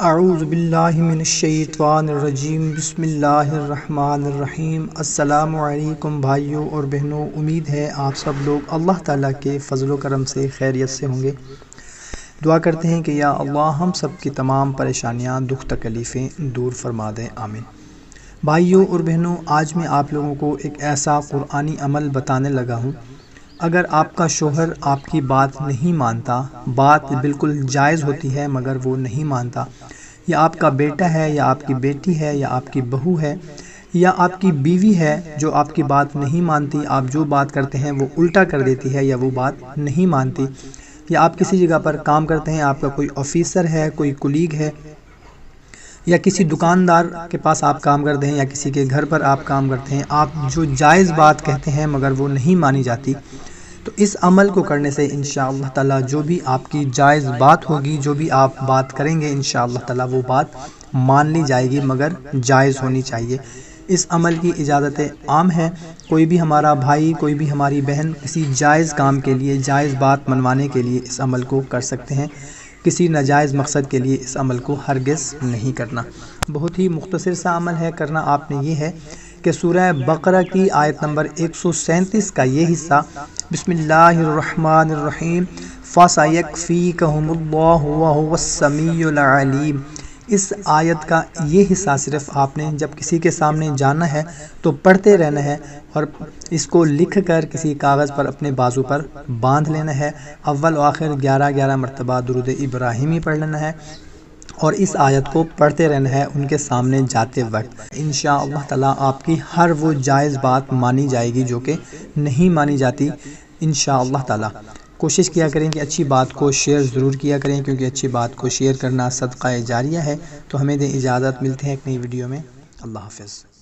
اعوذ باللہ من الشیطان الرجیم بسم اللہ الرحمن الرحیم۔ السلام علیکم بھائیوں اور بہنوں، امید ہے آپ سب لوگ اللہ تعالیٰ کے فضل و کرم سے خیریت سے ہوں گے۔ دعا کرتے ہیں کہ یا اللہ ہم سب کی تمام پریشانیاں، دکھ تکلیفیں دور فرما دیں، آمین۔ بھائیوں اور بہنوں، آج میں آپ لوگوں کو ایک ایسا قرآنی عمل بتانے لگا ہوں۔ اگر آپ کا شوہر آپ کی بات نہیں مانتا، بات بالکل جائز ہوتی ہے مگر وہ نہیں مانتا، یا آپ کا بیٹا ہے یا آپ کی بیٹی ہے یا آپ کی بہو ہے یا آپ کی بیوی ہے جو آپ کی بات نہیں مانتی، آپ جو بات کرتے ہیں وہ الٹا کر دیتی ہے یا وہ بات نہیں مانتی، یا آپ کسی جگہ پر کام کرتے ہیں، آپ کا کوئی آفیسر ہے، کوئی کولیگ ہے، یا کسی دکاندار کے پاس آپ کام کرتے ہیں یا کسی کے گھر پر آپ کام کرتے ہیں، آپ جو جائز بات کہتے ہیں مگر وہ نہیں مانی جاتی، تو اس عمل کو کرنے سے انشاءاللہ تعالی جو بھی آپ کی جائز بات ہوگی، جو بھی آپ بات کریں گے، انشاءاللہ تعالی وہ بات مان لی جائے گی مگر جائز ہونی چاہیے۔ اس عمل کی اجازت عام ہے، کوئی بھی ہمارا بھائی، کوئی بھی ہماری بہن کسی جائز کام کے لیے، جائز بات منوانے کے لیے اس عمل کو کر سکتے ہیں، کسی ناجائز مقصد کے لیے اس عمل کو ہرگز نہیں کرنا۔ بہت ہی مختصر سا عمل ہے، کرنا آپ نے یہ ہے کہ سورہ بقرہ کی آیت نمبر 137 کا یہ حصہ، بسم اللہ الرحمن الرحیم، فَسَيَكْفِيكَهُمُ اللَّهُ وَهُوَ السَّمِيعُ الْعَلِيمُ، اس آیت کا یہ حصہ صرف آپ نے جب کسی کے سامنے جانا ہے تو پڑھتے رہنا ہے، اور اس کو لکھ کر کسی کاغذ پر اپنے بازو پر باندھ لینا ہے، اول و آخر 11 مرتبہ درود ابراہیمی پڑھ لینا ہے، اور اس آیت کو پڑھتے رہنا ہے ان کے سامنے جاتے وقت۔ انشاءاللہ تعالی آپ کی ہر وہ جائز بات مانی جائے گی جو کہ نہیں مانی جاتی، انشاءاللہ تعالی۔ کوشش کیا کریں کہ اچھی بات کو شیئر ضرور کیا کریں، کیونکہ اچھی بات کو شیئر کرنا صدقہ جاریہ ہے۔ تو ہمیں دیں اجازت، ملتے ہیں ایک نئی ویڈیو میں، اللہ حافظ۔